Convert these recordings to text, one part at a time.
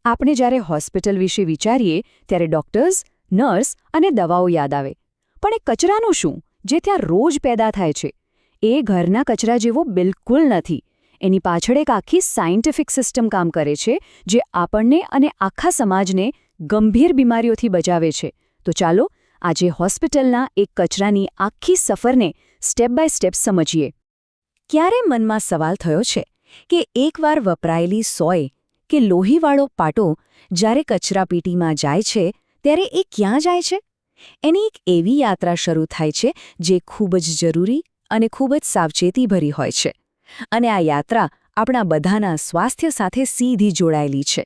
આપણે જ્યારે હોસ્પિટલ વિશે વિચારીએ ત્યારે ડૉક્ટર્સ, નર્સ અને દવાઓ યાદ આવે. પણ એ કચરાનું શું, જે ત્યાં રોજ પેદા થાય છે? એ ઘરના કચરા જેવો બિલકુલ નથી. એની પાછળ એક આખી સાયન્ટિફિક સિસ્ટમ કામ કરે છે, જે આપણને અને આખા સમાજને ગંભીર બીમારીઓથી બચાવે છે. તો ચાલો આજે હોસ્પિટલના એક કચરાની આખી સફરને સ્ટેપ બાય સ્ટેપ સમજીએ. ક્યારે મનમાં સવાલ થયો છે કે એકવાર વપરાયેલી સોય કે લોહીવાળો પાટો જ્યારે કચરાપેટીમાં જાય છે ત્યારે એ ક્યાં જાય છે? એની એક એવી યાત્રા શરૂ થાય છે જે ખૂબ જ જરૂરી અને ખૂબ જ સાવચેતીભરી હોય છે. અને આ યાત્રા આપણા બધાના સ્વાસ્થ્ય સાથે સીધી જોડાયેલી છે.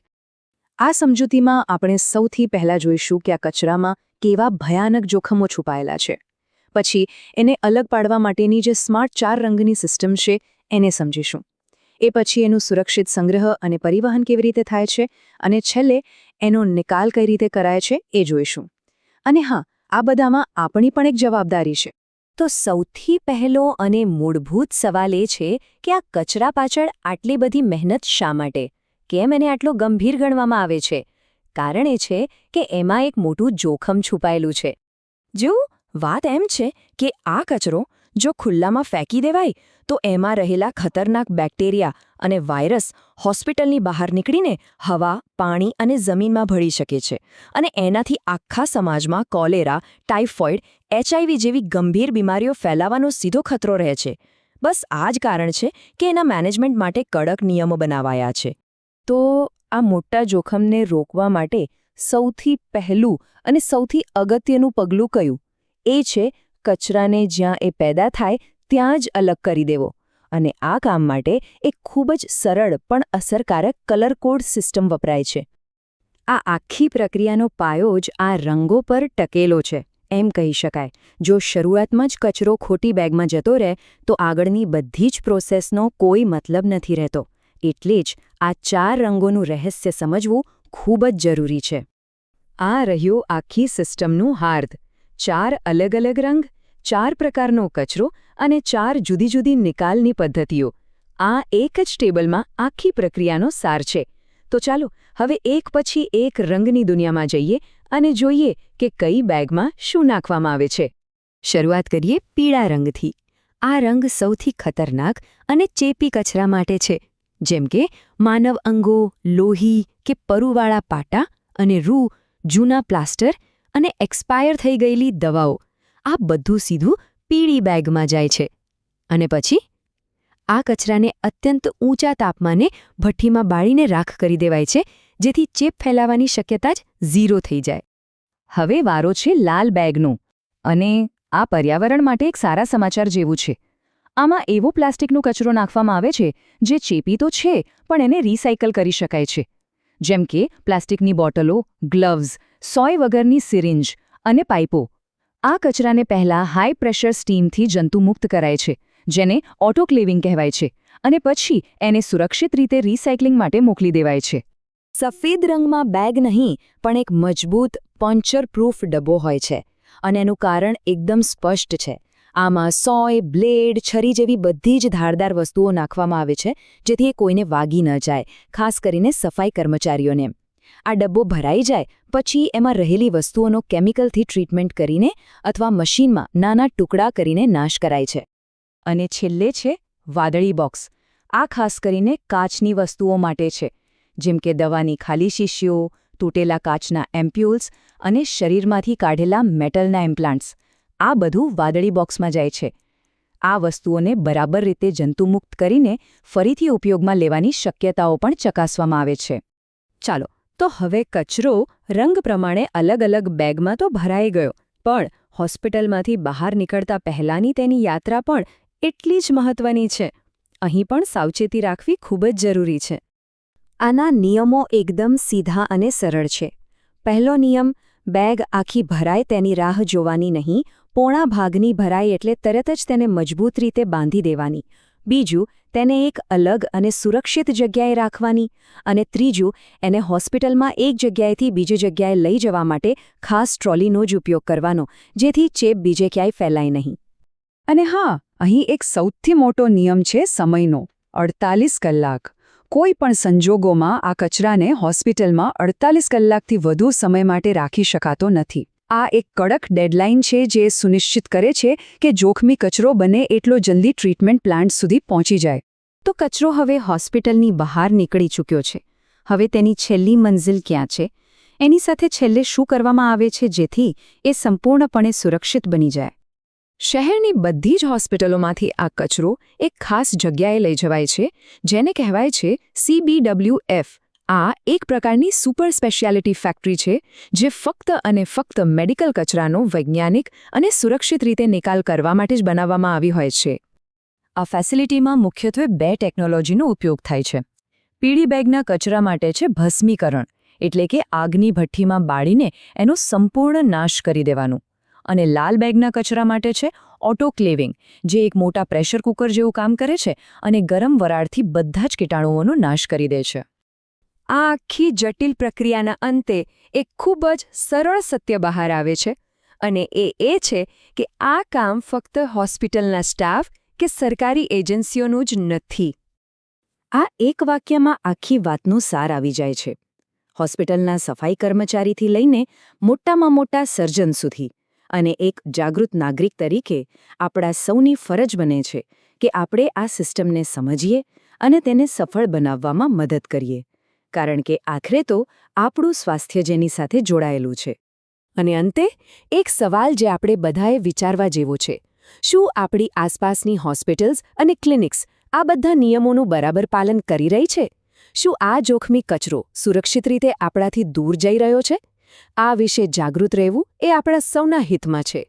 આ સમજૂતીમાં આપણે સૌથી પહેલાં જોઈશું કે આ કચરામાં કેવા ભયાનક જોખમો છુપાયેલા છે. પછી એને અલગ પાડવા માટેની જે સ્માર્ટ 4 રંગની સિસ્ટમ છે એને સમજીશું. એ પછી એનું સુરક્ષિત સંગ્રહ અને પરિવહન કેવી રીતે થાય છે, અને છેલ્લે એનો નિકાલ કઈ રીતે કરાય છે એ જોઈશું. અને હા, આ બધામાં આપણી પણ એક જવાબદારી છે. તો સૌથી પહેલો અને મૂળભૂત સવાલ એ છે કે આ કચરા પાછળ આટલી બધી મહેનત શા માટે? કેમ એને આટલો ગંભીર ગણવામાં આવે છે? કારણ એ છે કે એમાં એક મોટું જોખમ છુપાયેલું છે. જો વાત એમ છે કે આ કચરો જો ખુલ્લામાં ફેંકી દેવાય તો એમાં રહેલા ખતરનાક બેક્ટેરિયા અને વાયરસ હોસ્પિટલની બહાર નીકળીને હવા, પાણી અને જમીનમાં ભળી શકે છે. અને એનાથી આખા સમાજમાં કોલેરા, ટાઇફોઇડ, HIV જેવી ગંભીર બીમારીઓ ફેલાવાનો સીધો ખતરો રહે છે. બસ આ જ કારણ છે કે એના મેનેજમેન્ટ માટે કડક નિયમો બનાવાયા છે. તો આ મોટા જોખમને રોકવા માટે સૌથી પહેલું અને સૌથી અગત્યનું પગલું કયું? એ છે કચરાને જ્યાં એ પેદા થાય ત્યાં જ અલગ કરી દેવો. અને આ કામ માટે એક ખૂબ જ સરળ પણ અસરકારક કલર કોડ સિસ્ટમ વપરાય છે. આ આખી પ્રક્રિયાનો પાયો જ આ રંગો પર ટકેલો છે એમ કહી શકાય. જો શરૂઆતમાં જ કચરો ખોટી બેગમાં જતો રહે તો આગળની બધી જ પ્રોસેસનો કોઈ મતલબ નથી રહેતો. એટલે જ આ 4 રંગોનું રહસ્ય સમજવું ખૂબ જ જરૂરી છે. આ રહ્યો આખી સિસ્ટમનું હાર્દ. 4 અલગ અલગ રંગ, 4 પ્રકારનો કચરો અને 4 જુદી જુદી નિકાલની પદ્ધતિઓ. આ એક જ ટેબલમાં આખી પ્રક્રિયાનો સાર છે. તો ચાલો હવે એક પછી એક રંગની દુનિયામાં જઈએ અને જોઈએ કે કઈ બેગમાં શું નાખવામાં આવે છે. શરૂઆત કરીએ પીળા રંગથી. આ રંગ સૌથી ખતરનાક અને ચેપી કચરા માટે છે, જેમ કે માનવ અંગો, લોહી કે પરુવાળા પાટા અને રૂ, જૂના પ્લાસ્ટર અને એક્સપાયર થઈ ગયેલી દવાઓ. આ બધું સીધું પીળી બેગમાં જાય છે. અને પછી આ કચરાને અત્યંત ઊંચા તાપમાને ભઠ્ઠીમાં બાળીને રાખ કરી દેવાય છે, જેથી ચેપ ફેલાવાની શક્યતા જ 0 થઈ જાય. હવે વારો છે લાલ બેગનો. અને આ પર્યાવરણ માટે એક સારા સમાચાર જેવું છે. આમાં એવો પ્લાસ્ટિકનો કચરો નાખવામાં આવે છે જે ચેપી તો છે પણ એને રિસાયકલ કરી શકાય છે. જેમ કે પ્લાસ્ટિકની બોટલો, ગ્લવ્સ, સોય વગરની સિરિંજ અને પાઇપો. આ કચરાને પહેલાં હાઈ પ્રેશર સ્ટીમથી જંતુમુક્ત કરાય છે, જેને ઓટોક્લેવિંગ કહેવાય છે, અને પછી એને સુરક્ષિત રીતે રિસાયકલિંગ માટે મોકલી દેવાય છે. સફેદ રંગમાં બેગ નહીં પણ એક મજબૂત પંચર પ્રૂફ ડબ્બો હોય છે. અને એનું કારણ એકદમ સ્પષ્ટ છે. આમાં સોય, બ્લેડ, છરી જેવી બધી જ ધારદાર વસ્તુઓ નાખવામાં આવે છે, જેથી એ કોઈને વાગી ન જાય, ખાસ કરીને સફાઈ કર્મચારીઓને. આ ડબ્બો ભરાઈ જાય પછી એમાં રહેલી વસ્તુઓનો કેમિકલથી ટ્રીટમેન્ટ કરીને અથવા મશીનમાં નાના ટુકડા કરીને નાશ કરાય છે. અને છેલ્લે છે વાદળી બોક્સ. આ ખાસ કરીને કાચની વસ્તુઓ માટે છે, જેમ કે દવાની ખાલી શીશીઓ, તૂટેલા કાચના એમ્પ્યુલ્સ અને શરીરમાંથી કાઢેલા મેટલના ઇમ્પ્લાન્ટ્સ. આ બધું વાદળી બોક્સમાં જાય છે. આ વસ્તુઓને બરાબર રીતે જંતુમુક્ત કરીને ફરીથી ઉપયોગમાં લેવાની શક્યતાઓ પણ ચકાસવામાં આવે છે. ચાલો, તો હવે કચરો રંગ પ્રમાણે અલગ અલગ બેગમાં તો ભરાઈ ગયો, પણ હોસ્પિટલમાંથી બહાર નીકળતા પહેલાંની તેની યાત્રા પણ એટલી જ મહત્વની છે. અહીં પણ સાવચેતી રાખવી ખૂબ જ જરૂરી છે. આના નિયમો એકદમ સીધા અને સરળ છે. પહેલો નિયમ, બેગ આખી ભરાય તેની રાહ જોવાની નહીં, પોણા ભાગની ભરાય એટલે તરત જ તેને મજબૂત રીતે બાંધી દેવાની. બીજું, તેને એક અલગ અને સુરક્ષિત જગ્યાએ રાખવાની. અને ત્રીજું, એને હોસ્પિટલમાં એક જગ્યાએથી બીજી જગ્યાએ લઈ જવા માટે ખાસ ટ્રોલીનો જ ઉપયોગ કરવાનો, જેથી ચેપ બીજે ક્યાંય ફેલાય નહીં. અને હા, અહીં એક સૌથી મોટો નિયમ છે સમયનો. 48 કલાક. કોઈ પણ સંજોગોમાં આ કચરાને હોસ્પિટલમાં 48 કલાકથી વધુ સમય માટે રાખી શકાતો નથી. આ એક કડક ડેડલાઇન છે જે સુનિશ્ચિત કરે છે કે જોખમી કચરો બને એટલો જલ્દી ટ્રીટમેન્ટ પ્લાન્ટ સુધી પહોંચી જાય. તો કચરો હવે હોસ્પિટલની બહાર નીકળી ચૂક્યો છે. હવે તેની છેલ્લી મંઝિલ ક્યાં છે? એની સાથે છેલ્લે શું કરવામાં આવે છે જેથી એ સંપૂર્ણપણે સુરક્ષિત બની જાય? શહેરની બધી જ હોસ્પિટલોમાંથી આ કચરો એક ખાસ જગ્યાએ લઈ જવાય છે, જેને કહેવાય છે CBWF. આ એક પ્રકારની સુપર સ્પેશિયાલિટી ફેક્ટરી છે જે ફક્ત અને ફક્ત મેડિકલ કચરાનો વૈજ્ઞાનિક અને સુરક્ષિત રીતે નિકાલ કરવા માટે જ બનાવવામાં આવી હોય છે. આ ફેસિલિટીમાં મુખ્યત્વે 2 ટેકનોલોજીનો ઉપયોગ થાય છે. પીળી બેગના કચરા માટે છે ભસ્મીકરણ, એટલે કે આગની ભઠ્ઠીમાં બાળીને એનો સંપૂર્ણ નાશ કરી દેવાનું. અને લાલ બેગના કચરા માટે છે ઓટોક્લેવિંગ, જે એક મોટા પ્રેશર કુકર જેવું કામ કરે છે અને ગરમ વરાળથી બધા જ કીટાણુઓનો નાશ કરી દે છે. આ આખી જટિલ પ્રક્રિયાના અંતે એક ખૂબ જ સરળ સત્ય બહાર આવે છે, અને એ છે કે આ કામ ફક્ત હોસ્પિટલના સ્ટાફ કે સરકારી એજન્સીઓનું જ નથી. આ એક વાક્યમાં આખી વાતનો સાર આવી જાય છે. હોસ્પિટલના સફાઈ કર્મચારીથી લઈને મોટામાં મોટા સર્જન સુધી, અને એક જાગૃત નાગરિક તરીકે આપણા સૌની ફરજ બને છે કે આપણે આ સિસ્ટમને સમજીએ અને તેને સફળ બનાવવામાં મદદ કરીએ, કારણ કે આખરે તો આપણું સ્વાસ્થ્ય જેની સાથે જોડાયેલું છે. અને અંતે એક સવાલ જે આપણે બધાએ વિચારવા જેવો છે: શું આપણી આસપાસની હોસ્પિટલ્સ અને ક્લિનિક્સ આ બધા નિયમોનું બરાબર પાલન કરી રહી છે? શું આ જોખમી કચરો સુરક્ષિત રીતે આપણાથી દૂર જઈ રહ્યો છે? આ વિશે જાગૃત રહેવું એ આપણા સૌના હિતમાં છે.